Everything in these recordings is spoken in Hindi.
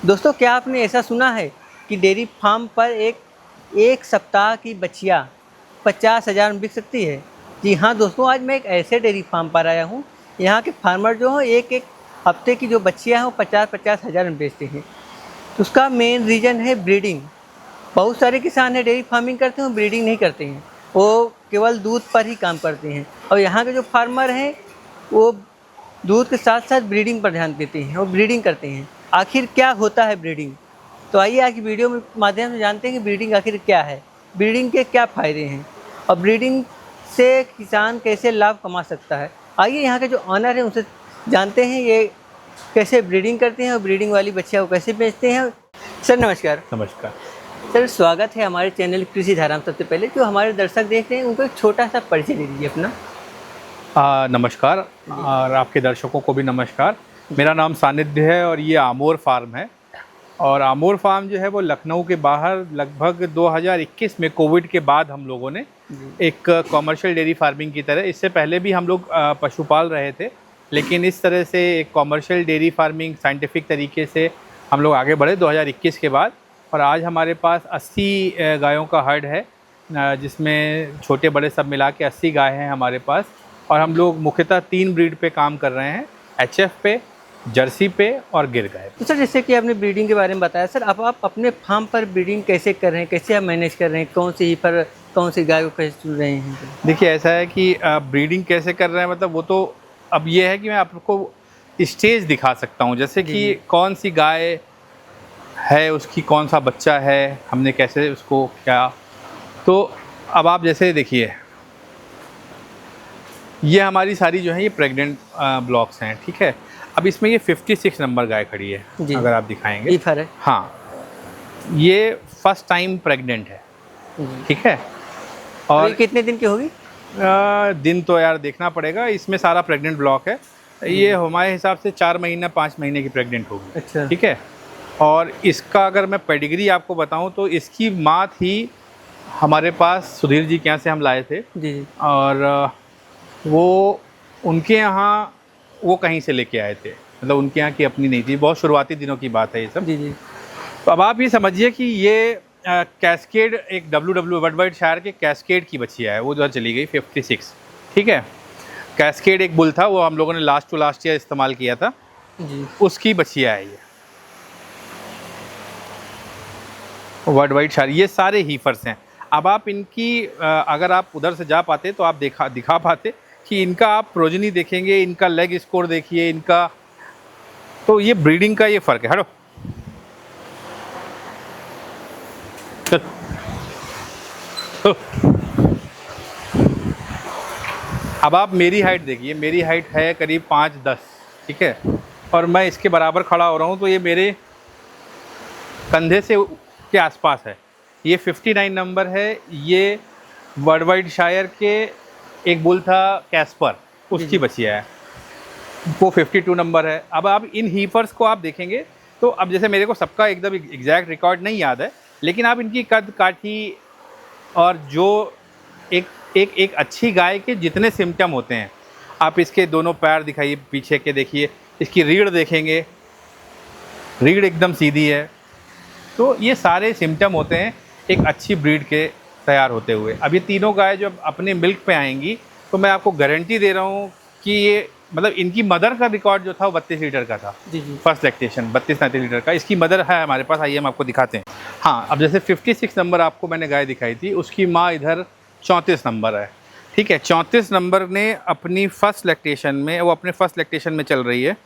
दोस्तों, क्या आपने ऐसा सुना है कि डेयरी फार्म पर एक सप्ताह की बछिया 50,000 में बिक सकती है? जी हाँ दोस्तों, आज मैं एक ऐसे डेयरी फार्म पर आया हूँ। यहाँ के फार्मर जो हैं एक हफ्ते की जो बछियाँ हैं वो 50-50 हज़ार में बेचते हैं। तो उसका मेन रीज़न है ब्रीडिंग। बहुत सारे किसान हैं डेयरी फार्मिंग करते हैं, वो ब्रीडिंग नहीं करते हैं, वो केवल दूध पर ही काम करते हैं। और यहाँ के जो फार्मर हैं वो दूध के साथ साथ ब्रीडिंग पर ध्यान देते हैं और ब्रीडिंग करते हैं। आखिर क्या होता है ब्रीडिंग? तो आइए आज की वीडियो में माध्यम से जानते हैं कि ब्रीडिंग आखिर क्या है, ब्रीडिंग के क्या फ़ायदे हैं और ब्रीडिंग से किसान कैसे लाभ कमा सकता है। आइए यहाँ के जो ऑनर हैं उनसे जानते हैं ये कैसे ब्रीडिंग करते हैं और ब्रीडिंग वाली बच्चियाँ को कैसे बेचते हैं। सर नमस्कार। नमस्कार। सर स्वागत है हमारे चैनल कृषि धारा में। सबसे पहले जो हमारे दर्शक देख रहे हैं उनको एक छोटा सा परिचय दे दीजिए अपना। नमस्कार और आपके दर्शकों को भी नमस्कार। मेरा नाम सानिध्य है और ये आमोर फार्म है। और आमोर फार्म जो है वो लखनऊ के बाहर लगभग 2021 में कोविड के बाद हम लोगों ने एक कॉमर्शियल डेयरी फार्मिंग की तरह, इससे पहले भी हम लोग पशुपाल रहे थे, लेकिन इस तरह से एक कॉमर्शियल डेयरी फार्मिंग साइंटिफिक तरीके से हम लोग आगे बढ़े 2021 के बाद। और आज हमारे पास 80 गायों का हर्ड है, जिसमें छोटे बड़े सब मिला के 80 गाय हैं हमारे पास। और हम लोग मुख्यतः 3 ब्रीड पे काम कर रहे हैं, एचएफ पे, जर्सी पे और गिर गाय। तो सर जैसे कि आपने ब्रीडिंग के बारे में बताया, सर अब आप अपने फार्म पर ब्रीडिंग कैसे कर रहे हैं, कैसे आप मैनेज कर रहे हैं, कौन सी पर कौन सी गाय को कैसे चुन रहे हैं? देखिए ऐसा है कि ब्रीडिंग कैसे कर रहे हैं, मतलब वो तो अब ये है कि मैं आपको स्टेज दिखा सकता हूँ, जैसे कि कौन सी गाय है, उसकी कौन सा बच्चा है, हमने कैसे उसको क्या। तो अब आप जैसे देखिए, ये हमारी सारी जो है ये प्रेग्नेंट ब्लॉक्स हैं, ठीक है। अब इसमें ये 56 नंबर गाय खड़ी है, अगर आप दिखाएंगे। ईफर है। हाँ, ये फर्स्ट टाइम प्रेग्नेंट है, ठीक है। और कितने दिन की होगी? दिन तो यार देखना पड़ेगा, इसमें सारा प्रेग्नेंट ब्लॉक है। ये हमारे हिसाब से 4 महीना 5 महीने की प्रेग्नेंट होगी। अच्छा। ठीक है। और इसका अगर मैं पेडिग्री आपको बताऊं तो इसकी माँ थी हमारे पास सुधीर जी के यहाँ से हम लाए थे जी। और वो उनके यहाँ वो कहीं से लेके आए थे, मतलब उनके यहाँ की अपनी नहीं थी, बहुत शुरुआती दिनों की बात है ये सब। जी। तो अब आप ये समझिए कि ये कैस्केड एक WW वर्ल्डवाइडशायर के कैस्केड की बच्चिया है, वो जो चली गई 56, ठीक है। कैस्केड एक बुल था, वो हम लोगों ने लास्ट टू लास्ट ईयर इस्तेमाल किया था जी, उसकी बच्चिया है ये वर्ल्डवाइडशायर। ये सारे हीफर्स हैं। अब आप इनकी अगर आप उधर से जा पाते तो आप दिखा पाते कि इनका आप प्रोजनी देखेंगे, इनका लेग स्कोर देखिए इनका, तो ये ब्रीडिंग का ये फ़र्क है। हटो अब आप मेरी हाइट देखिए, मेरी हाइट है करीब 5'10", ठीक है, और मैं इसके बराबर खड़ा हो रहा हूँ, तो ये मेरे कंधे से के आसपास है। ये 59 नंबर है। ये वर्ल्डवाइडशायर के एक बुल था कैस्पर, उसकी बच्चिया है, वो 52 नंबर है। अब आप इन हीफर्स को आप देखेंगे तो अब जैसे मेरे को सबका एकदम एग्जैक्ट रिकॉर्ड नहीं याद है, लेकिन आप इनकी कद काठी और जो एक अच्छी गाय के जितने सिम्टम होते हैं, आप इसके दोनों पैर दिखाइए, पीछे के देखिए, इसकी रीढ़ देखेंगे, रीढ़ एकदम सीधी है। तो ये सारे सिम्टम होते हैं एक अच्छी ब्रीड के तैयार होते हुए। अब ये तीनों गाय जब अपने मिल्क पे आएंगी तो मैं आपको गारंटी दे रहा हूँ कि ये, मतलब इनकी मदर का रिकॉर्ड जो था वो 32 लीटर का था जी। फर्स्ट लैक्टेशन 32-33 लीटर का। इसकी मदर है हमारे पास, आइए हम आपको दिखाते हैं। हाँ, अब जैसे 56 नंबर आपको मैंने गाय दिखाई थी, उसकी माँ इधर 34 नंबर है, ठीक है। 34 नंबर ने अपनी फर्स्ट लैक्टेशन में, वो अपने फर्स्ट लैक्टेशन में चल रही है,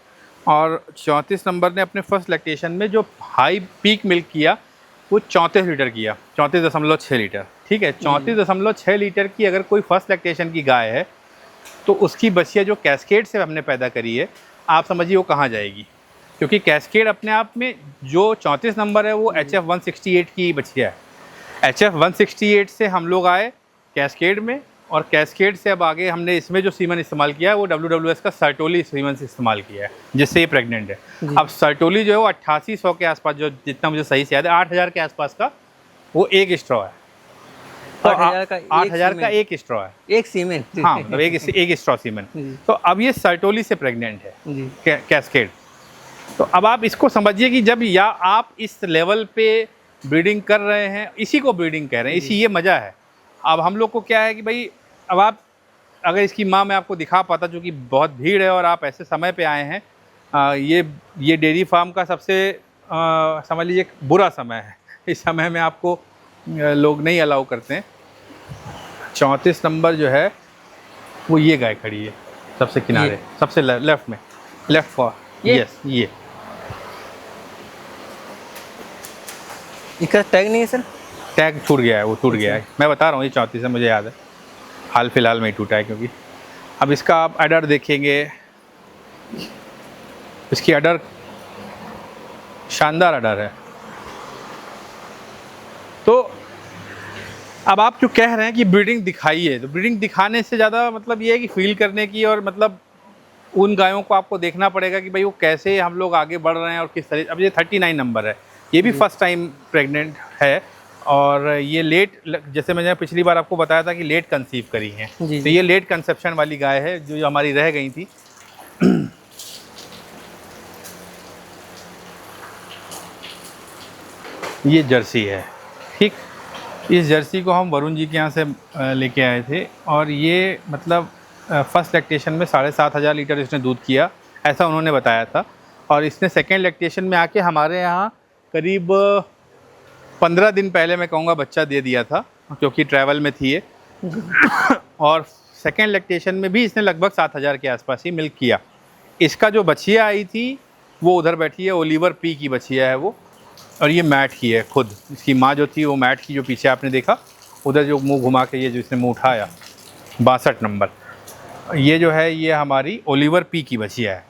और 34 नंबर ने अपने फर्स्ट लैक्टेशन में जो हाई पीक मिल्क किया वो 34 लीटर किया, 34.6 लीटर, ठीक है। 34.6 लीटर की अगर कोई फर्स्ट लैक्टेशन की गाय है तो उसकी बच्चिया जो कैस्केड से हमने पैदा करी है, आप समझिए वो कहाँ जाएगी, क्योंकि कैस्केड अपने आप में जो 34 नंबर है वो HF 168 की बच्चिया है। HF 168 से हम लोग आए कैस्केड में, और कैस्केड से अब आगे हमने इसमें जो सीमन इस्तेमाल किया है वो WWS का सर्टोली सीमन से इस्तेमाल किया है, जिससे ये प्रेग्नेंट है। अब सर्टोली जो है वो 8800 के आसपास, जो जितना मुझे सही से याद है 8000 के आसपास का वो एक स्ट्रॉ है। तो 8,000 का एक स्ट्रॉ है, एक सीमेन। हाँ, मतलब एक स्ट्रॉ सीमेन। तो अब ये सर्टोली से प्रेग्नेंट है कैस्केड। तो अब आप इसको समझिए कि जब या आप इस लेवल पे ब्रीडिंग कर रहे हैं, इसी को ब्रीडिंग कह रहे हैं, इसी ये मज़ा है। अब हम लोग को क्या है कि भाई अब आप अगर इसकी माँ मैं आपको दिखा पाता, जो कि बहुत भीड़ है और आप ऐसे समय पे आए हैं, ये डेयरी फार्म का सबसे समझ लीजिए बुरा समय है। इस समय में आपको लोग नहीं अलाउ करते हैं। 34 नंबर जो है वो ये गाय खड़ी है सबसे किनारे, सबसे लेफ्ट में, लेफ्ट फॉर यस ये इसका टैग नहीं है सर? टैग छूट गया है, वो टूट गया है। मैं बता रहा हूँ ये 34 है, मुझे याद है, हाल फिलहाल में ही टूटा है। क्योंकि अब इसका आप अडर देखेंगे, इसकी अडर शानदार अडर है। तो अब आप जो कह रहे हैं कि ब्रीडिंग दिखाइए, तो ब्रीडिंग दिखाने से ज़्यादा मतलब ये है कि फील करने की, और मतलब उन गायों को आपको देखना पड़ेगा कि भाई वो कैसे हम लोग आगे बढ़ रहे हैं और किस तरह। अब ये 39 नंबर है, ये भी फर्स्ट टाइम प्रेग्नेंट है, और ये लेट, जैसे मैंने पिछली बार आपको बताया था कि लेट कंसीव करी हैं, तो ये लेट कंसेप्शन वाली गाय है जो हमारी रह गई थी। ये जर्सी है, ठीक। इस जर्सी को हम वरुण जी के यहाँ से लेके आए थे, और ये मतलब फर्स्ट लैक्टेशन में 7,500 लीटर इसने दूध किया, ऐसा उन्होंने बताया था। और इसने सेकेंड लैक्टेशन में आके हमारे यहाँ करीब 15 दिन पहले मैं कहूँगा बच्चा दे दिया था, क्योंकि ट्रैवल में थी ये। और सेकेंड लैक्टेशन में भी इसने लगभग 7,000 के आसपास ही मिल्क किया। इसका जो बछिया आई थी वो उधर बैठी है, ओलिवर पी की बछिया है वो, और ये मैट की है खुद। इसकी माँ जो थी वो मैट की, जो पीछे आपने देखा उधर जो मुंह घुमा के ये जो इसने मुंह उठाया, 62 नंबर, ये जो है ये हमारी ओलिवर पी की बछिया है,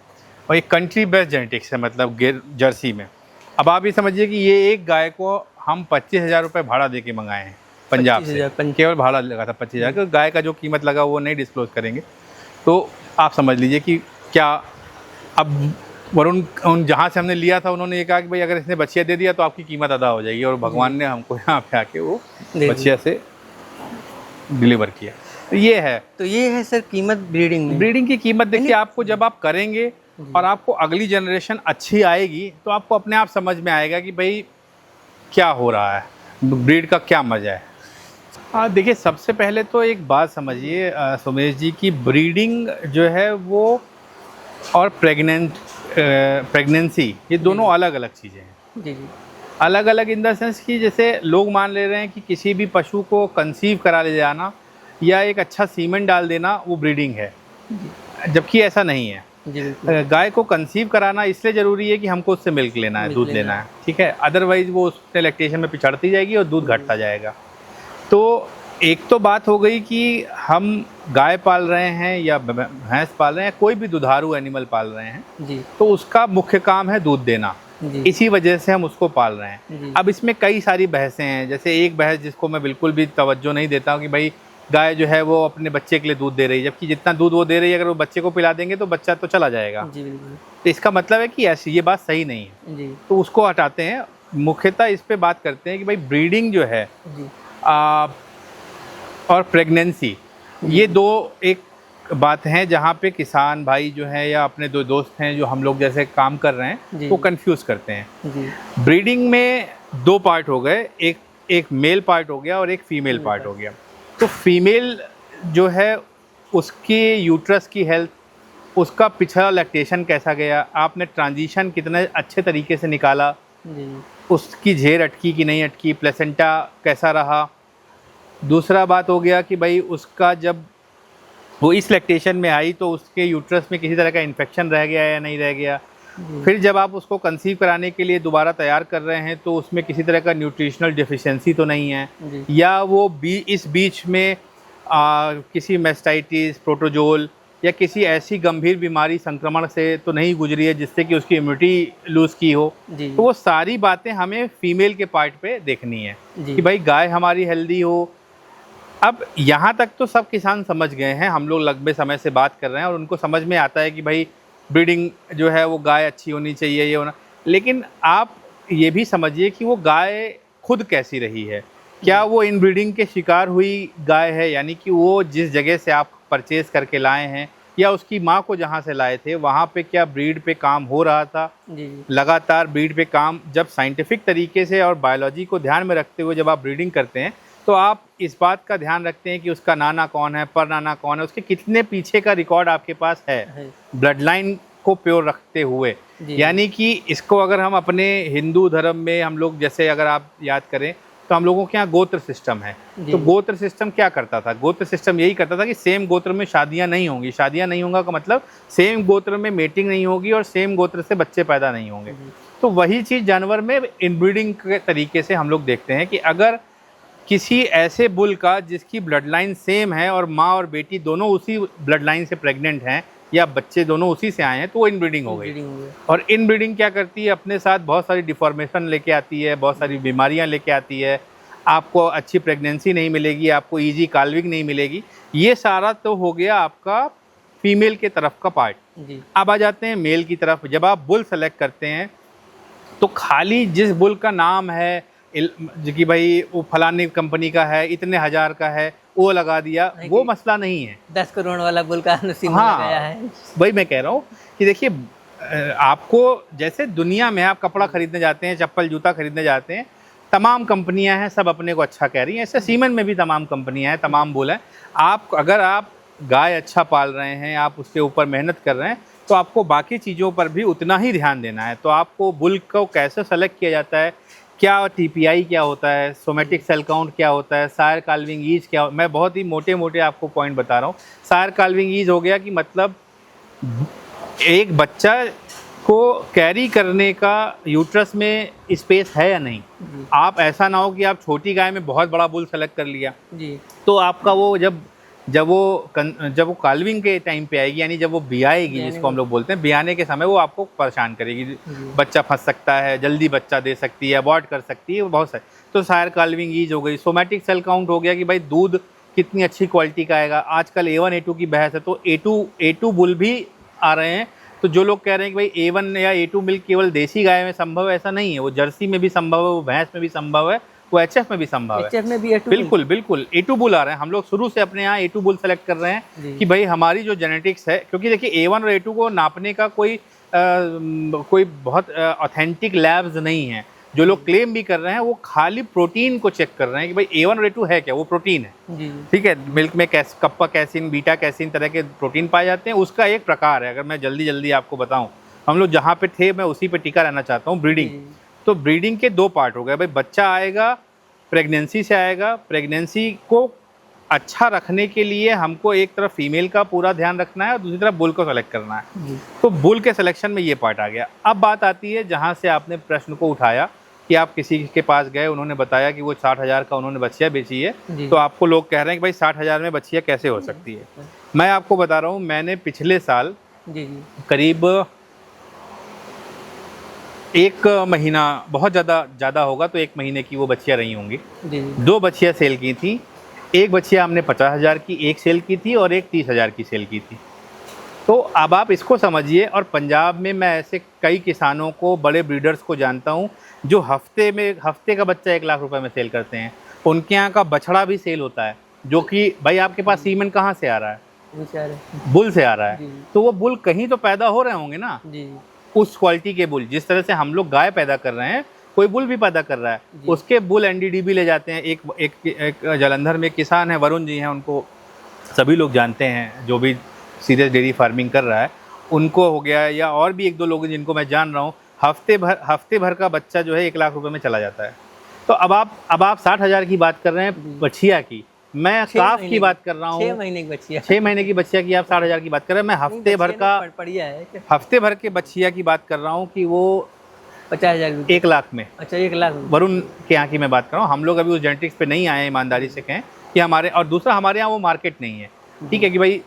और ये कंट्री बेस्ट जेनेटिक्स है, मतलब जर्सी में। अब आप ये समझिए कि ये एक गाय को हम 25,000 रुपये भाड़ा दे के मंगाए हैं पंजाब से, केवल भाड़ा लगा था 25,000। गाय का जो कीमत लगा वो नहीं डिस्क्लोज करेंगे। तो आप समझ लीजिए कि क्या, अब वरुण उन जहाँ से हमने लिया था उन्होंने ये कहा कि भाई अगर इसने बछिया दे दिया तो आपकी कीमत अदा हो जाएगी, और भगवान ने हमको यहाँ पे आके वो बछिया से डिलीवर किया। तो ये है, तो ये है सर कीमत ब्रीडिंग में। ब्रीडिंग की कीमत देखिए, आपको जब आप करेंगे और आपको अगली जनरेशन अच्छी आएगी तो आपको अपने आप समझ में आएगा कि भाई क्या हो रहा है, ब्रीड का क्या मज़ा है। हाँ देखिए, सबसे पहले तो एक बात समझिए सुमेश जी की, ब्रीडिंग जो है वो और प्रेगनेंसी ये दोनों अलग अलग चीज़ें हैं। जी जी। अलग अलग इन द सेंस कि जैसे लोग मान ले रहे हैं कि किसी भी पशु को कंसीव करा ले जाना या एक अच्छा सीमेंट डाल देना वो ब्रीडिंग है, जबकि ऐसा नहीं है। गाय को कंसीव कराना इसलिए ज़रूरी है कि हमको उससे मिल्क लेना है, दूध लेना है, ठीक है। अदरवाइज़ वो उसने लैक्टेशन में पिछड़ती जाएगी और दूध घटता जाएगा। तो एक तो बात हो गई कि हम गाय पाल रहे हैं या भैंस पाल रहे हैं, कोई भी दुधारू एनिमल पाल रहे हैं जी, तो उसका मुख्य काम है दूध देना, इसी वजह से हम उसको पाल रहे हैं। अब इसमें कई सारी बहसें हैं, जैसे एक बहस जिसको मैं बिल्कुल भी तवज्जो नहीं देता हूँ कि भाई गाय जो है वो अपने बच्चे के लिए दूध दे रही है, जबकि जितना दूध वो दे रही है अगर वो बच्चे को पिला देंगे तो बच्चा तो चला जाएगा। जी बिल्कुल। तो इसका मतलब है कि ऐसी ये बात सही नहीं है जी। तो उसको हटाते हैं। मुख्यतः इस पे बात करते हैं कि भाई ब्रीडिंग जो है जी। और प्रेगनेंसी, ये दो एक बात हैं जहाँ पे किसान भाई जो हैं या अपने दो दोस्त हैं जो हम लोग जैसे काम कर रहे हैं वो कंफ्यूज करते हैं। जी। ब्रीडिंग में दो पार्ट हो गए, एक मेल पार्ट हो गया और एक फीमेल पार्ट हो गया। तो फीमेल जो है उसके यूट्रस की हेल्थ, उसका पिछला लैक्टेशन कैसा गया, आपने ट्रांजिशन कितने अच्छे तरीके से निकाला, उसकी झेर अटकी कि नहीं अटकी, प्लेसेंटा कैसा रहा। दूसरा बात हो गया कि भाई उसका जब वो इस लैक्टेशन में आई तो उसके यूट्रस में किसी तरह का इन्फेक्शन रह गया या नहीं रह गया। फिर जब आप उसको कंसीव कराने के लिए दोबारा तैयार कर रहे हैं तो उसमें किसी तरह का न्यूट्रिशनल डिफिशिएंसी तो नहीं है, या वो इस बीच में किसी मेस्टाइटिस, प्रोटोजोल या किसी ऐसी गंभीर बीमारी संक्रमण से तो नहीं गुजरी है जिससे कि उसकी इम्यूनिटी लूज़ की हो। तो वो सारी बातें हमें फीमेल के पार्ट पे देखनी है कि भाई गाय हमारी हेल्दी हो। अब यहाँ तक तो सब किसान समझ गए हैं, हम लोग लंबे समय से बात कर रहे हैं और उनको समझ में आता है कि भाई ब्रीडिंग जो है वो गाय अच्छी होनी चाहिए, ये होना। लेकिन आप ये भी समझिए कि वो गाय खुद कैसी रही है, क्या वो इनब्रीडिंग के शिकार हुई गाय है, यानी कि वो जिस जगह से आप परचेज़ करके लाए हैं या उसकी माँ को जहाँ से लाए थे वहाँ पे क्या ब्रीड पे काम हो रहा था, जी लगातार ब्रीड पे काम, जब साइंटिफिक तरीके से और बायोलॉजी को ध्यान में रखते हुए जब आप ब्रीडिंग करते हैं तो आप इस बात का ध्यान रखते हैं कि उसका नाना कौन है, पर नाना कौन है, उसके कितने पीछे का रिकॉर्ड आपके पास है ब्लड लाइन को प्योर रखते हुए। यानी कि इसको अगर हम अपने हिंदू धर्म में हम लोग, जैसे अगर आप याद करें तो हम लोगों के यहाँ गोत्र सिस्टम है। तो गोत्र सिस्टम क्या करता था? गोत्र सिस्टम यही करता था कि सेम गोत्र में शादियाँ नहीं होंगी। शादियाँ नहीं होगा का मतलब सेम गोत्र में मेटिंग नहीं होगी और सेम गोत्र से बच्चे पैदा नहीं होंगे। तो वही चीज़ जानवर में इनब्रीडिंग के तरीके से हम लोग देखते हैं कि अगर किसी ऐसे बुल का जिसकी ब्लड लाइन सेम है और माँ और बेटी दोनों उसी ब्लड लाइन से प्रेग्नेंट हैं या बच्चे दोनों उसी से आए हैं तो वो इनब्रीडिंग हो गई। और इनब्रीडिंग क्या करती है? अपने साथ बहुत सारी डिफॉर्मेशन लेके आती है, बहुत सारी बीमारियां लेके आती है, आपको अच्छी प्रेगनेंसी नहीं मिलेगी, आपको इजी काल्विंग नहीं मिलेगी। ये सारा तो हो गया आपका फीमेल के तरफ का पार्ट। अब आ जाते हैं मेल की तरफ। जब आप बुल सेलेक्ट करते हैं तो खाली जिस बुल का नाम है कि भाई वो फलानी कंपनी का है, इतने हजार का है, वो लगा दिया, वो मसला नहीं है। 10 करोड़ वाला बुल का नसीब लगाया है। वही मैं कह रहा हूँ कि देखिए, आपको जैसे दुनिया में आप कपड़ा खरीदने जाते हैं, चप्पल जूता खरीदने जाते हैं, तमाम कंपनियां हैं, सब अपने को अच्छा कह रही हैं। ऐसे सीमेंट में भी तमाम कंपनियां हैं, तमाम बुल हैं। अगर आप गाय अच्छा पाल रहे हैं, आप उसके ऊपर मेहनत कर रहे हैं, तो आपको बाकी चीज़ों पर भी उतना ही ध्यान देना है। तो आपको बुल को कैसे सेलेक्ट किया जाता है, क्या TPI क्या होता है, सोमेटिक सेल काउंट क्या होता है, सायर काल्विंग ईज क्या, मैं बहुत ही मोटे मोटे आपको पॉइंट बता रहा हूँ। सायर काल्विंग ईज हो गया कि मतलब एक बच्चा को कैरी करने का यूट्रस में स्पेस है या नहीं। आप ऐसा ना हो कि आप छोटी गाय में बहुत बड़ा बुल सेलेक्ट कर लिया तो आपका वो जब वो काल्विंग के टाइम पे आएगी, यानी जब वो बियाएगी, जिसको हम लोग बोलते हैं, बियाने के समय वो आपको परेशान करेगी। बच्चा फंस सकता है, जल्दी बच्चा दे सकती है, अबॉर्ट कर सकती है, बहुत सारे। तो सायर काल्विंग ईज हो गई। सोमेटिक सेल काउंट हो गया कि भाई दूध कितनी अच्छी क्वालिटी का आएगा। आजकल A1 A2 की बहस है, तो A2 बुल भी आ रहे हैं। तो जो लोग कह रहे हैं कि भाई A1 या A2 मिल्क केवल देसी गाय में संभव है, ऐसा नहीं है। वो जर्सी में भी संभव है, वो भैंस में भी संभव है, वो HF में भी संभव है। HF में भी A2 बिल्कुल A2 बुल आ रहे हैं। हम लोग शुरू से अपने यहाँ A2 बुल सेलेक्ट कर रहे हैं कि भाई हमारी जो जेनेटिक्स है, क्योंकि देखिए A1 और A2 को नापने का कोई बहुत ऑथेंटिक लैब्स नहीं है। जो लोग क्लेम भी कर रहे हैं वो खाली प्रोटीन को चेक कर रहे हैं कि भाई A1 और A2 है क्या, वो प्रोटीन है। ठीक है, मिल्क में कप्पा कैसीन, बीटा कैसीन तरह के प्रोटीन पाए जाते हैं, उसका एक प्रकार है। अगर मैं जल्दी आपको बताऊं, हम लोग जहाँ पे थे मैं उसी पे टिका रहना चाहता हूँ। ब्रीडिंग, तो ब्रीडिंग के 2 पार्ट हो गए भाई। बच्चा आएगा, प्रेगनेंसी से आएगा। प्रेगनेंसी को अच्छा रखने के लिए हमको एक तरफ फीमेल का पूरा ध्यान रखना है और दूसरी तरफ बुल को सेलेक्ट करना है। तो बुल के सिलेक्शन में ये पार्ट आ गया। अब बात आती है जहाँ से आपने प्रश्न को उठाया कि आप किसी के पास गए, उन्होंने बताया कि वो 60,000 का उन्होंने बच्चिया बेची है, तो आपको लोग कह रहे हैं कि भाई 60,000 में बच्चिया कैसे हो सकती है। मैं आपको बता रहा हूँ, मैंने पिछले साल करीब 1 महीना, बहुत ज़्यादा होगा तो 1 महीने की वो बच्चियाँ रही होंगी। 2 बच्चियाँ सेल की थी। एक बच्चिया हमने 50,000 की एक सेल की थी और एक 30,000 की सेल की थी। तो अब आप इसको समझिए। और पंजाब में मैं ऐसे कई किसानों को, बड़े ब्रीडर्स को जानता हूँ जो हफ्ते का बच्चा 1 लाख रुपए में सेल करते हैं। उनके यहाँ का बछड़ा भी सेल होता है, जो कि भाई आपके पास सीमेन कहाँ से आ रहा है? बुल से आ रहा है। तो वो बुल कहीं तो पैदा हो रहे होंगे ना, उस क्वालिटी के बुल। जिस तरह से हम लोग गाय पैदा कर रहे हैं, कोई बुल भी पैदा कर रहा है, उसके बुल NDDB ले जाते हैं। एक जालंधर में किसान है, वरुण जी हैं, उनको सभी लोग जानते हैं, जो भी सीरियस डेयरी फार्मिंग कर रहा है, उनको हो गया, या और भी 1-2 लोग जिनको मैं जान रहा हूँ। हफ्ते भर का बच्चा जो है 1 लाख रुपए में चला जाता है। तो अब आप 60,000 की बात कर रहे हैं बछिया की, मैं काफ की बात कर रहा हूँ। 6 महीने की बच्चिया, 6 महीने की बच्चिया की आप 60,000 की बात कर रहे हैं। मैं हफ्ते भर के बच्चिया की बात कर रहा हूँ कि वो 50,000 1 लाख में। अच्छा, 1 लाख वरुण के यहाँ की मैं बात कर रहा हूँ। हम लोग अभी उस जेनेटिक्स पे नहीं आए हैं, ईमानदारी से कहें कि हमारे, और दूसरा हमारे यहाँ वो मार्केट नहीं है। ठीक है कि भाई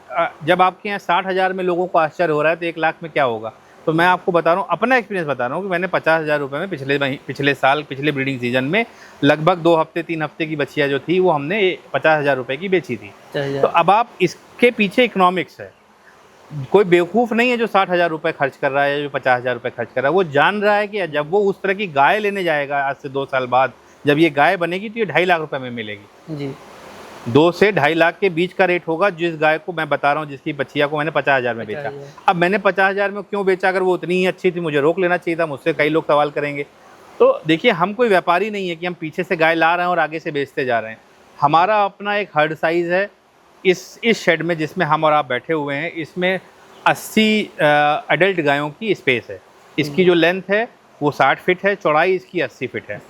जब आपके यहाँ 60,000 में लोगों को आश्चर्य हो रहा है तो 1 लाख में क्या होगा। तो मैं आपको बता रहा हूँ, अपना एक्सपीरियंस बता रहा हूँ कि मैंने 50,000 रुपये में पिछले ब्रीडिंग सीजन में लगभग 2 हफ्ते 3 हफ्ते की बच्चिया जो थी वो हमने 50,000 रुपये की बेची थी। तो अब आप इसके पीछे इकोनॉमिक्स है। कोई बेवकूफ़ नहीं है जो 60,000 रुपये खर्च कर रहा है, जो 50,000 रुपये खर्च कर रहा है। वो जान रहा है कि जब वो उस तरह की गाय लेने जाएगा आज से 2 साल बाद, जब ये गाय बनेगी तो ये 2.5 लाख रुपये में मिलेगी। 2 से 2.5 लाख के बीच का रेट होगा जिस गाय को मैं बता रहा हूँ, जिसकी बच्चिया को मैंने 50,000 में बेचा। अब मैंने 50,000 में क्यों बेचा? अगर वो उतनी ही अच्छी थी मुझे रोक लेना चाहिए था, मुझसे कई लोग सवाल करेंगे। तो देखिए, हम कोई व्यापारी नहीं है कि हम पीछे से गाय ला रहे हैं और आगे से बेचते जा रहे हैं। हमारा अपना एक हर्ड साइज़ है। इस शेड में जिसमें हम और आप बैठे हुए हैं, इसमें 80 एडल्ट गायों की स्पेस है। इसकी जो लेंथ है वो 60 फीट है, चौड़ाई इसकी 80 फीट है,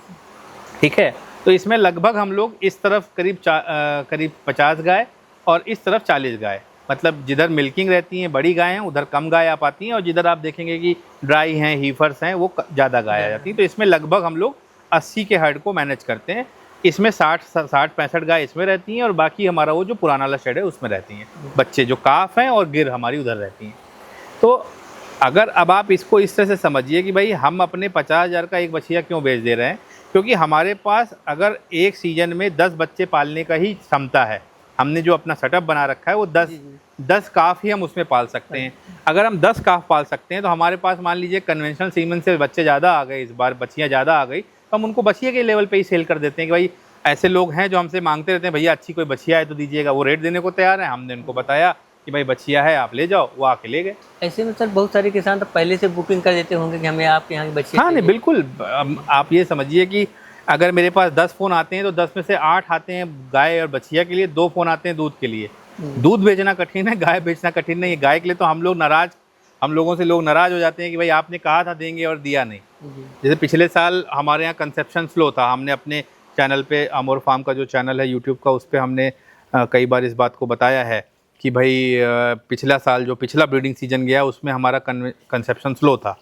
ठीक है। तो इसमें लगभग हम लोग इस तरफ करीब 50 गाय और इस तरफ 40 गाय, मतलब जिधर मिल्किंग रहती हैं बड़ी गाय हैं उधर कम गाय आ पाती हैं, और जिधर आप देखेंगे कि ड्राई हैं, हीफर्स हैं, वो ज़्यादा गाय आ जाती हैं। तो इसमें लगभग हम लोग 80 के हर्ड को मैनेज करते हैं। इसमें 60-65 गाय इसमें रहती हैं और बाकी हमारा वो जो पुराना वाला शेड है उसमें रहती हैं बच्चे, जो काफ हैं, और गिर हमारी उधर रहती हैं। तो अगर अब आप इसको इस तरह से समझिए कि भाई हम अपने 50,000 का एक बछिया क्यों बेच दे रहे हैं, क्योंकि हमारे पास अगर एक सीजन में 10 बच्चे पालने का ही क्षमता है। हमने जो अपना सेटअप बना रखा है वो 10 काफ ही हम उसमें पाल सकते हैं। अगर हम 10 काफ पाल सकते हैं तो हमारे पास मान लीजिए कन्वेंशनल सीमन से बच्चे ज़्यादा आ गए, इस बार बच्चियाँ ज़्यादा आ गई, तो हम उनको बछिया के लेवल पे ही सेल कर देते हैं कि भाई ऐसे लोग हैं जो हमसे मांगते रहते हैं, भैया अच्छी कोई बछिया है तो दीजिएगा। वो रेट देने को तैयार है। हमने उनको बताया कि भाई बछिया है, आप ले जाओ, वो आके ले गए। ऐसे में सर बहुत सारे किसान तो पहले से बुकिंग कर देते होंगे कि हमें आपके यहाँ की बछिया हाँ, नहीं बिल्कुल। आप ये समझिए कि अगर मेरे पास 10 फ़ोन आते हैं तो 10 में से 8 आते हैं गाय और बछिया के लिए, 2 फ़ोन आते हैं दूध के लिए। दूध बेचना कठिन है, गाय बेचना कठिन नहीं है। गाय के लिए तो हम लोगों से लोग नाराज़ हो जाते हैं कि भाई आपने कहा था देंगे और दिया नहीं। जैसे पिछले साल हमारे यहाँ कंसेप्शन स्लो था। हमने अपने चैनल पे, अमोर फार्म का जो चैनल है यूट्यूब का, उस पर हमने कई बार इस बात को बताया है कि भाई पिछला साल जो पिछला ब्रीडिंग सीजन गया उसमें हमारा कंसेप्शन स्लो था,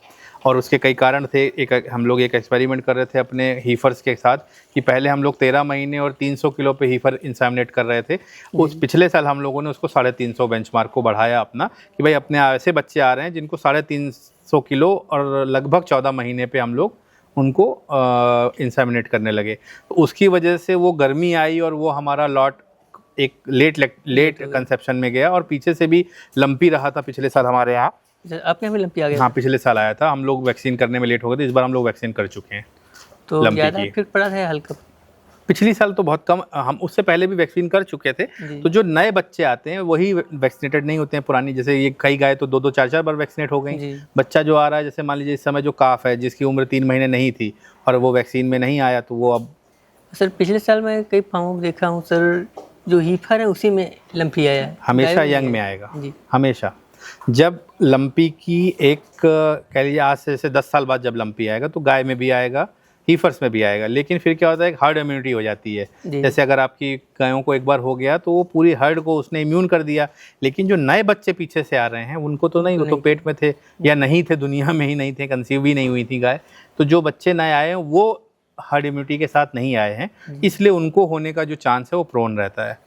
और उसके कई कारण थे। हम लोग एक एक्सपेरिमेंट कर रहे थे अपने हीफर्स के साथ कि पहले हम लोग 13 महीने और 300 किलो पे हीफर इंसेमिनेट कर रहे थे। उस पिछले साल हम लोगों ने उसको 350 बेंचमार्क को बढ़ाया अपना, कि भाई अपने ऐसे बच्चे आ रहे हैं जिनको 350 किलो और लगभग 14 महीने पे हम लोग उनको इंसेमिनेट करने लगे। तो उसकी वजह से वो गर्मी आई और वो हमारा लॉट एक लेट कंसेप्शन में गया, और पीछे से भी लंपी रहा था पिछले साल हमारे यहाँ। आपके यहाँ भी लंपी आ गया? हाँ, पिछले साल आया था। हम लोग वैक्सीन करने में लेट हो गए थे, इस बार हम लोग वैक्सीन कर चुके हैं। तो ज़्यादा इफेक्ट पड़ा था हल्का? पिछली साल तो बहुत कम, हम उससे पहले भी वैक्सीन कर चुके थे। तो जो नए बच्चे आते हैं वही वैक्सीनेटेड नहीं होते हैं। पुरानी जैसे ये कई गाय तो 2-2, 4-4 बार वैक्सीनेट हो गई। बच्चा जो आ रहा है, जैसे मान लीजिए इस समय जो काफ है जिसकी उम्र 3 महीने नहीं थी और वो वैक्सीन में नहीं आया, तो वो अब सर पिछले साल मैं कई फार्मों को देखा हूँ सर, जो हीफर है उसी में लंपी आया है। हमेशा यंग में आएगा हमेशा। जब लंपी की एक कह लीजिए आज से 10 साल बाद जब लंपी आएगा तो गाय में भी आएगा, हीफर्स में भी आएगा। लेकिन फिर क्या होता है, एक हर्ड इम्यूनिटी हो जाती है। जैसे अगर आपकी गायों को एक बार हो गया तो वो पूरी हर्ड को उसने इम्यून कर दिया। लेकिन जो नए बच्चे पीछे से आ रहे हैं उनको तो नहीं, वो तो पेट में थे या नहीं थे, दुनिया में ही नहीं थे, कंसीव भी नहीं हुई थी गाय। तो जो बच्चे नए आए हैं वो हर्ड इम्यूनिटी के साथ नहीं आए हैं, इसलिए उनको होने का जो चांस है वो प्रोन रहता है।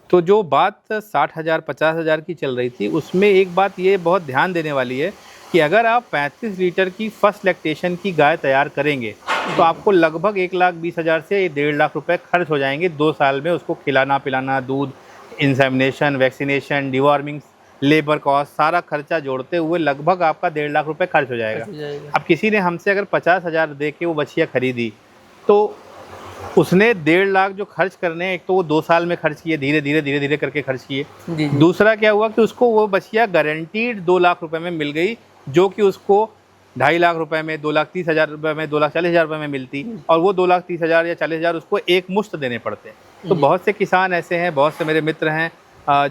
तो जो बात 60,000 50,000 की चल रही थी, उसमें एक बात ये बहुत ध्यान देने वाली है कि अगर आप 35 लीटर की फर्स्ट लैक्टेशन की गाय तैयार करेंगे तो आपको लगभग 1,20,000 से 1.5 लाख रुपए खर्च हो जाएंगे 2 साल में। उसको खिलाना पिलाना, दूध, insemination, vaccination, deworming, labour cost, सारा खर्चा जोड़ते हुए लगभग आपका 1.5 लाख रुपए खर्च हो जाएगा। अब किसी ने हमसे अगर 50,000 दे के वो बछिया खरीदी तो उसने 1.5 लाख जो खर्च करने, एक तो वो 2 साल में खर्च किए, धीरे धीरे करके खर्च किए। दूसरा क्या हुआ कि उसको वो बछिया गारंटीड 2 लाख रुपए में मिल गई, जो कि उसको 2.5 लाख रुपए में, 2,30,000 रुपये में, 2,40,000 रुपये में मिलती, और वो 2,30,000 या 40,000 उसको एक मुश्त देने पड़ते हैं। तो बहुत से किसान ऐसे हैं, बहुत से मेरे मित्र हैं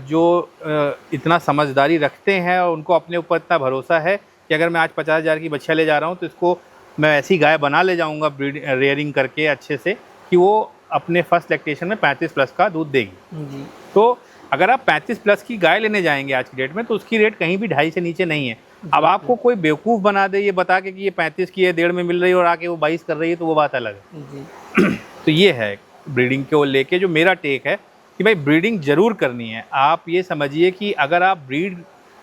जो इतना समझदारी रखते हैं और उनको अपने ऊपर इतना भरोसा है कि अगर मैं आज 50,000 की बछिया ले जा रहा हूँ तो इसको मैं ऐसी गाय बना ले जाऊँगा रेयरिंग करके अच्छे से कि वो अपने फर्स्ट लैक्टेशन में 35 प्लस का दूध देगी। तो अगर आप 35 प्लस की गाय लेने जाएंगे आज की डेट में तो उसकी रेट कहीं भी 2.5 से नीचे नहीं है। अब आपको कोई बेवकूफ़ बना दे ये बता के कि ये 35 की है, 1.5 में मिल रही है, और आके वो 22 कर रही है, तो वो बात अलग है। तो ये है ब्रीडिंग को लेके जो मेरा टेक है कि भाई ब्रीडिंग ज़रूर करनी है। आप ये समझिए कि अगर आप ब्रीड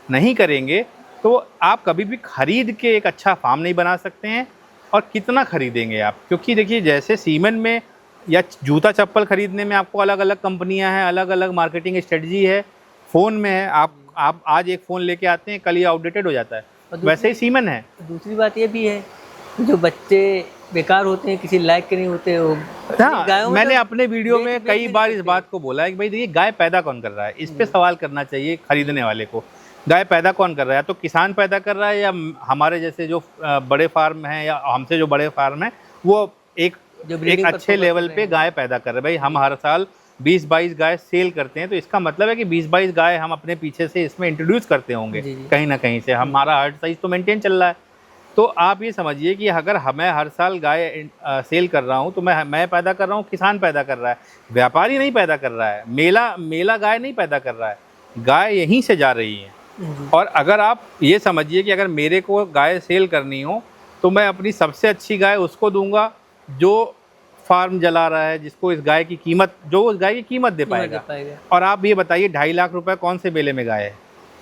नहीं करेंगे तो आप कभी भी खरीद के एक अच्छा फार्म नहीं बना सकते हैं। और कितना खरीदेंगे आप, क्योंकि देखिए जैसे सीमेंट में या जूता चप्पल खरीदने में आपको अलग अलग कंपनियां हैं, अलग अलग मार्केटिंग स्ट्रेटजी है। फ़ोन में है, आप आज एक फ़ोन लेके आते हैं, कल ही आउटडेटेड हो जाता है, वैसे ही सीमेंट है। दूसरी बात ये भी है, जो बच्चे बेकार होते हैं, किसी लायक के नहीं होते, वो हाँ, गायों में मैंने तो अपने वीडियो बेच- में बेच कई भी बार नहीं इस सकते। बात को बोला है कि भाई देखिए गाय पैदा कौन कर रहा है, इस पे सवाल करना चाहिए खरीदने वाले को। गाय पैदा कौन कर रहा है, तो किसान पैदा कर रहा है या हमारे जैसे जो बड़े फार्म हैं या हमसे जो बड़े फार्म हैं वो एक जो एक ब्रीडिंग पर अच्छे फोकस लेवल कर रहे पे हैं। गाय पैदा कर रहे हैं। भाई हम हर साल 20-22 गाय सेल करते हैं, तो इसका मतलब है कि 20-22 गाय हम अपने पीछे से इसमें इंट्रोड्यूस करते होंगे जी, जी। कहीं ना कहीं से, हमारा हर्ट साइज तो मेंटेन चल रहा है। तो आप ये समझिए कि अगर मैं हर साल गाय सेल कर रहा हूँ तो मैं पैदा कर रहा हूँ, किसान पैदा कर रहा है, व्यापारी नहीं पैदा कर रहा है, मेला गाय नहीं पैदा कर रहा है, गाय यहीं से जा रही है। जी। और अगर आप ये समझिए कि अगर मेरे को गाय सेल करनी हो तो मैं अपनी सबसे अच्छी गाय उसको दूंगा जो फार्म जला रहा है, जिसको इस गाय की कीमत, जो उस गाय की कीमत दे कीमत दे पाएगा। पाएगा। और आप ये बताइए 2.5 लाख रुपए कौन से मेले में गाय है?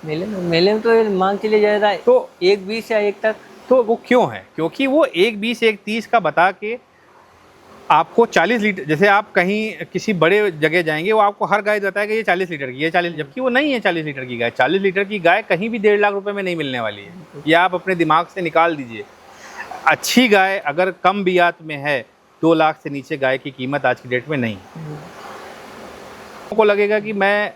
मेले में तो ये मांग चले जाएगा तो 1.20 या 1 तक। तो वो क्यों है? क्योंकि वो 1.20 1.30 का बता के आपको 40 लीटर, जैसे आप कहीं किसी बड़े जगह जाएंगे वो आपको हर गाय बताएगा ये 40 लीटर की, ये 40, जबकि वो नहीं है 40 लीटर की गाय। 40 लीटर की गाय कहीं भी 1.5 लाख रुपए में नहीं मिलने वाली है, ये आप अपने दिमाग से निकाल दीजिए। अच्छी गाय अगर कम बियात में है 2 लाख से नीचे गाय की कीमत आज की डेट में नहीं। को लगेगा कि मैं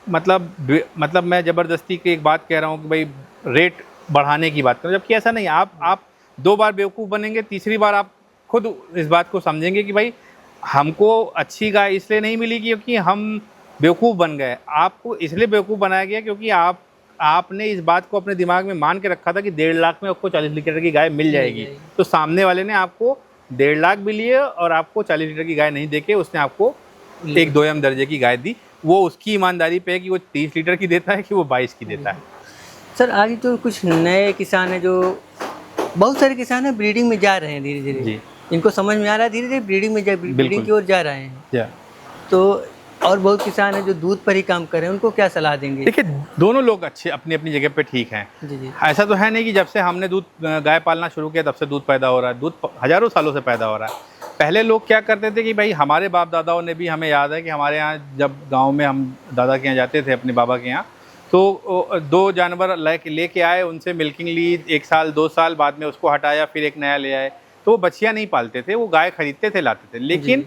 मतलब मैं ज़बरदस्ती की एक बात कह रहा हूँ कि भाई रेट बढ़ाने की बात करूँ, जबकि ऐसा नहीं है। आप 2 बार बेवकूफ़ बनेंगे, तीसरी बार आप खुद इस बात को समझेंगे कि भाई हमको अच्छी गाय इसलिए नहीं मिली क्योंकि हम बेवकूफ़ बन गए। आपको इसलिए बेवकूफ़ बनाया गया क्योंकि आपने इस बात को अपने दिमाग में मान के रखा था कि 1.5 लाख में आपको 40 लीटर की गाय मिल जाएगी। तो सामने वाले ने आपको 1.5 लाख भी लिए और आपको 40 लीटर की गाय नहीं देके उसने आपको एक दोयम दर्जे की गाय दी। वो उसकी ईमानदारी पे है कि वो 30 लीटर की देता है कि वो 22 की देता है। सर आज तो कुछ नए किसान हैं, जो बहुत सारे किसान हैं ब्रीडिंग में जा रहे हैं धीरे धीरे। जी। इनको समझ में आ रहा है धीरे धीरे ब्रीडिंग की ओर जा रहे हैं। या तो और बहुत किसान हैं जो दूध पर ही काम कर रहे हैं, उनको क्या सलाह देंगे? देखिए दोनों लोग अच्छे अपनी अपनी जगह पे ठीक हैं। जी जी। ऐसा तो है नहीं कि जब से हमने दूध गाय पालना शुरू किया तब से दूध पैदा हो रहा है। दूध हज़ारों सालों से पैदा हो रहा है। पहले लोग क्या करते थे कि भाई हमारे बाप दादाओं ने भी, हमें याद है कि हमारे यहाँ जब गांव में हम दादा के यहाँ जाते थे अपने बाबा के यहाँ, तो 2 जानवर लेके आए, उनसे मिल्किंग ली 1 साल 2 साल, बाद में उसको हटाया, फिर एक नया ले आए। तो वो बछिया नहीं पालते थे, वो गाय खरीदते थे, लाते थे। लेकिन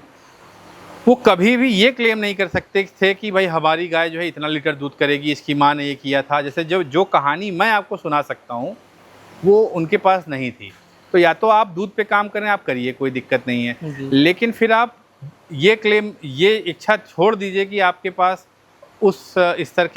वो कभी भी ये क्लेम नहीं कर सकते थे कि भाई हमारी गाय जो है इतना लीटर दूध करेगी, इसकी माँ ने ये किया था। जैसे जो कहानी मैं आपको सुना सकता हूँ वो उनके पास नहीं थी। तो या तो आप दूध पे काम करें, आप करिए, कोई दिक्कत नहीं है। लेकिन फिर आप ये इच्छा छोड़ दीजिए कि आपके पास उस स्तर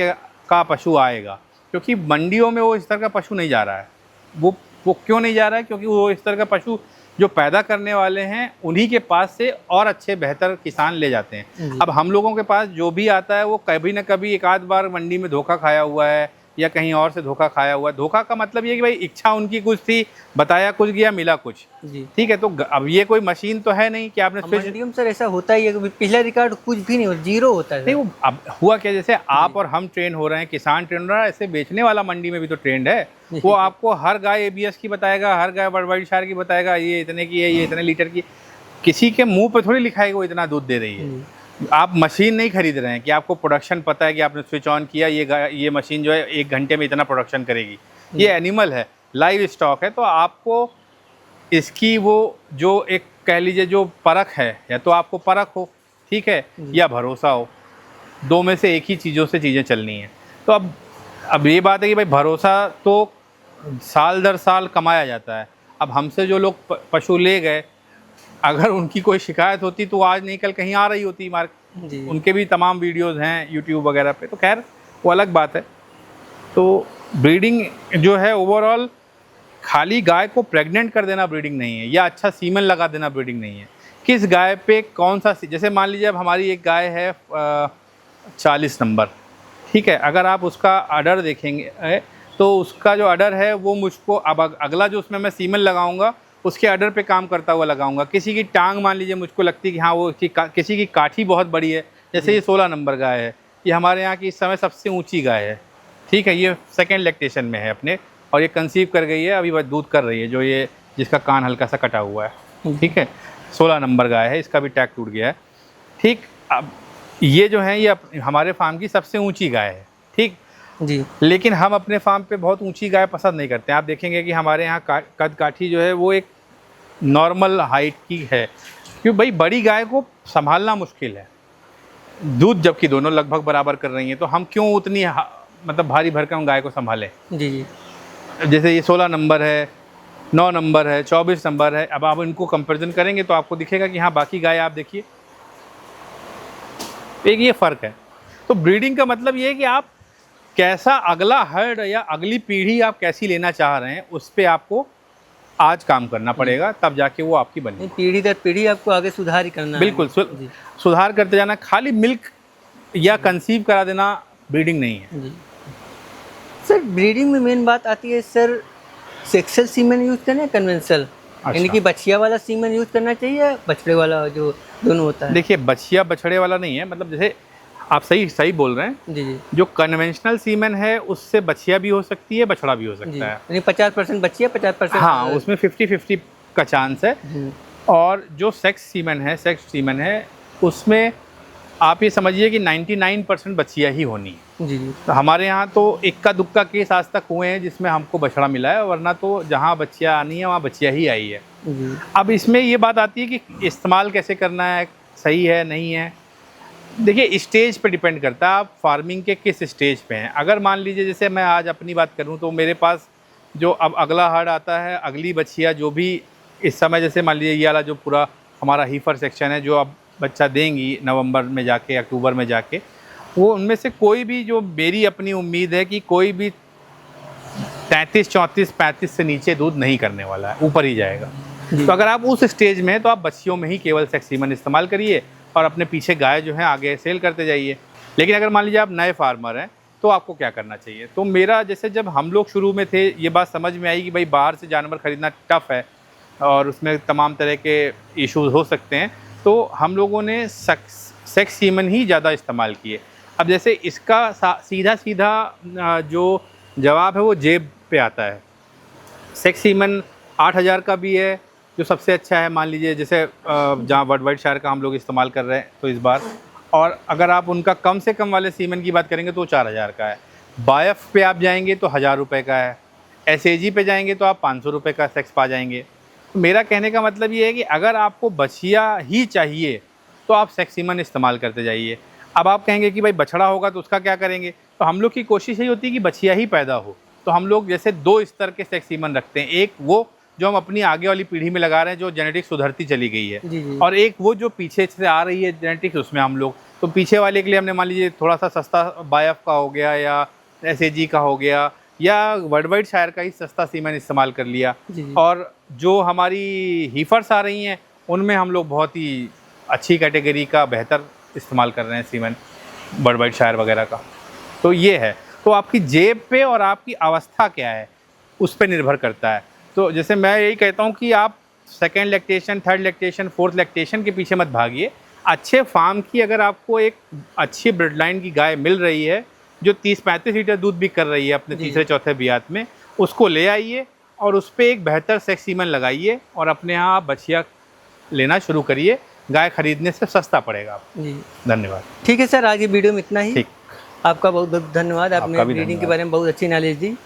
का पशु आएगा, क्योंकि मंडियों में वो स्तर का पशु नहीं जा रहा है। वो क्यों नहीं जा रहा है? क्योंकि वो स्तर का पशु जो पैदा करने वाले हैं उन्हीं के पास से और अच्छे बेहतर किसान ले जाते हैं। अब हम लोगों के पास जो भी आता है वो कभी ना कभी एक आध बार मंडी में धोखा खाया हुआ है या कहीं और से धोखा खाया हुआ है। धोखा का मतलब ये कि भाई इच्छा उनकी कुछ थी, बताया कुछ गया, मिला कुछ। जी। ठीक है, तो अब ये कोई मशीन तो है नहीं कि आपने मंडियों में सर ऐसा होता ही है कि पिछला रिकॉर्ड कुछ भी नहीं हो, जीरो होता है। नहीं, वो अब हुआ क्या, जैसे आप और हम ट्रेन हो रहे हैं, किसान ट्रेन हो रहा है, ऐसे बेचने वाला मंडी में भी तो ट्रेंड है। वो आपको हर गाय ABS की बताएगा, हर गाय वर्ल्डवाइड की बताएगा, ये इतने की है, ये इतने लीटर की। किसी के मुंह पे थोड़ी लिखा है वो इतना दूध दे रही है। आप मशीन नहीं खरीद रहे हैं कि आपको प्रोडक्शन पता है कि आपने स्विच ऑन किया, ये मशीन जो है 1 घंटे में इतना प्रोडक्शन करेगी। ये एनिमल है, लाइव स्टॉक है। तो आपको इसकी वो जो एक कह लीजिए जो परख है, या तो आपको परख हो, ठीक है, या भरोसा हो। 2 में से एक ही चीज़ों से चीज़ें चलनी हैं। तो अब ये बात है कि भाई भरोसा तो साल दर साल कमाया जाता है। अब हमसे जो लोग पशु ले गए, अगर उनकी कोई शिकायत होती तो आज नहीं कल कहीं आ रही होती मार्केट। उनके भी तमाम वीडियोस हैं यूट्यूब वगैरह पे। तो खैर वो अलग बात है। तो ब्रीडिंग जो है ओवरऑल खाली गाय को प्रेग्नेंट कर देना ब्रीडिंग नहीं है, या अच्छा सीमन लगा देना ब्रीडिंग नहीं है। किस गाय पे कौन सा, जैसे मान लीजिए अब हमारी एक गाय है 40 नंबर, ठीक है, अगर आप उसका अडर देखेंगे तो उसका जो अडर है वो मुझको अब अगला जो उसमें मैं सीमन लगाऊंगा उसके अडर पे काम करता हुआ लगाऊंगा। किसी की टांग मान लीजिए मुझको लगती है कि हाँ वो किसी की काठी बहुत बड़ी है, जैसे ये 16 नंबर गाय है, ये हमारे यहाँ की इस समय सबसे ऊंची गाय है, ठीक है। ये सेकंड लैक्टेशन में है अपने, और ये कंसीव कर गई है, अभी बस दूध कर रही है, जो ये जिसका कान हल्का सा कटा हुआ है, ठीक है। 16 नंबर गाय है, इसका भी टैग टूट गया है, ठीक। अब ये जो है ये हमारे फार्म की सबसे ऊँची गाय है, ठीक जी। लेकिन हम अपने फार्म पे बहुत ऊंची गाय पसंद नहीं करते हैं। आप देखेंगे कि हमारे यहाँ कद काठी जो है वो एक नॉर्मल हाइट की है, क्यों भाई, बड़ी गाय को संभालना मुश्किल है, दूध जबकि दोनों लगभग बराबर कर रही हैं, तो हम क्यों उतनी मतलब भारी भरकम गाय को संभालें। जी जी। जैसे ये 16 नंबर है, 9 नंबर है, 24 नंबर है, अब आप इनको कंपैरिजन करेंगे तो आपको दिखेगा कि हाँ बाकी गाय आप देखिए, एक ये फ़र्क है। तो ब्रीडिंग का मतलब ये है कि आप कैसा अगला हर्ड या अगली पीढ़ी आप कैसी लेना चाह रहे हैं, उस पर आपको आज काम करना पड़ेगा, तब जाके वो आपकी बनेगी। पीढ़ी दर पीढ़ी आपको आगे सुधार ही करना है। बिल्कुल सुधार करते जाना। खाली मिल्क या कंसीव करा देना ब्रीडिंग नहीं है। जी सर, ब्रीडिंग में मेन बात आती है सर, सेक्सुअल सीमेन यूज़ करना है कन्वेंशनल, यानी कि बछिया वाला सीमेन यूज़ करना चाहिए या बछड़े वाला जो दोनों होता है। देखिए बछिया बछड़े वाला नहीं है, मतलब जैसे आप सही बोल रहे हैं। जी जी। जो कन्वेंशनल सीमेन है उससे बछिया भी हो सकती है, बछड़ा भी हो सकता है, यानी 50% बछिया 50%। हाँ, उसमें 50-50 का चांस है। और जो सेक्स सीमेन है उसमें आप ये समझिए कि 99% बछिया ही होनी है। जी जी। तो हमारे यहाँ तो इक्का दुक्का केस आज तक हुए हैं जिसमें हमको बछड़ा मिला है, वरना तो जहाँ बच्चियाँ आनी है वहाँ बच्चियाँ ही आई है। अब इसमें ये बात आती है कि इस्तेमाल कैसे करना है, सही है नहीं है। देखिए स्टेज पे डिपेंड करता है, आप फार्मिंग के किस स्टेज पे हैं। अगर मान लीजिए जैसे मैं आज अपनी बात करूं तो मेरे पास जो अब अगला हार्ड आता है, अगली बछिया जो भी इस समय, जैसे मान लीजिए ये वाला जो पूरा हमारा हीफर सेक्शन है जो अब बच्चा देंगी नवंबर में जाके, अक्टूबर में जाके, वो उनमें से कोई भी, जो मेरी अपनी उम्मीद है कि कोई भी 33, 34, 35 से नीचे दूध नहीं करने वाला है, ऊपर ही जाएगा। तो अगर आप उस स्टेज में हैं तो आप बच्चियों में ही केवल सेक्स सीमन इस्तेमाल करिए और अपने पीछे गाय जो है आगे सेल करते जाइए। लेकिन अगर मान लीजिए आप नए फार्मर हैं तो आपको क्या करना चाहिए। तो मेरा जैसे जब हम लोग शुरू में थे ये बात समझ में आई कि भाई बाहर से जानवर ख़रीदना टफ़ है और उसमें तमाम तरह के इश्यूज़ हो सकते हैं, तो हम लोगों ने सेक्स सीमन ही ज़्यादा इस्तेमाल किए। अब जैसे इसका सीधा जो जवाब है वो जेब पे आता है। सेक्स सीमन 8000 का भी है जो सबसे अच्छा है, मान लीजिए जैसे जहाँ वर्डवाइडशायर का हम लोग इस्तेमाल कर रहे हैं तो इस बार। और अगर आप उनका कम से कम वाले सीमन की बात करेंगे तो 4000 का है। बायफ पे आप जाएंगे तो 1000 रुपये का है। SAG पे जाएंगे तो आप 500 रुपये का सेक्स पा जाएंगे। तो मेरा कहने का मतलब ये है कि अगर आपको बछिया ही चाहिए तो आप सेक्स सीमन इस्तेमाल करते जाइए। अब आप कहेंगे कि भाई बछड़ा होगा तो उसका क्या करेंगे, तो हम लोग की कोशिश यही होती है कि बछिया ही पैदा हो। तो हम लोग जैसे 2 स्तर के सेक्स सीमन रखते हैं, एक वो जो हम अपनी आगे वाली पीढ़ी में लगा रहे हैं जो जेनेटिक्स सुधरती चली गई है, जी। और एक वो जो पीछे से आ रही है जेनेटिक्स, उसमें हम लोग तो पीछे वाले के लिए हमने मान लीजिए थोड़ा सा सस्ता बायफ का हो गया या SAG का हो गया या वर्डवाइडशायर का ही सस्ता सीमन इस्तेमाल कर लिया। और जो हमारी हीफर्स आ रही हैं उनमें हम लोग बहुत ही अच्छी कैटेगरी का बेहतर इस्तेमाल कर रहे हैं सीमन, वर्डवाइडशायर वगैरह का। तो ये है, तो आपकी जेब पे और आपकी अवस्था क्या है उस पर निर्भर करता है। तो जैसे मैं यही कहता हूँ कि आप second lactation, third lactation, fourth lactation के पीछे मत भागिए। अच्छे फार्म की अगर आपको एक अच्छी ब्लड लाइन की गाय मिल रही है जो 30-35 लीटर दूध भी कर रही है अपने तीसरे चौथे बियात में, उसको ले आइए और उस पर एक बेहतर सेक्स सीमन लगाइए और अपने यहाँ बछिया लेना शुरू करिए। गाय खरीदने से सस्ता पड़ेगा आपको। जी धन्यवाद। ठीक है सर, आज की वीडियो में इतना ही। ठीक, आपका बहुत बहुत धन्यवाद। आपने ब्रीडिंग के बारे में बहुत अच्छी नॉलेज दी।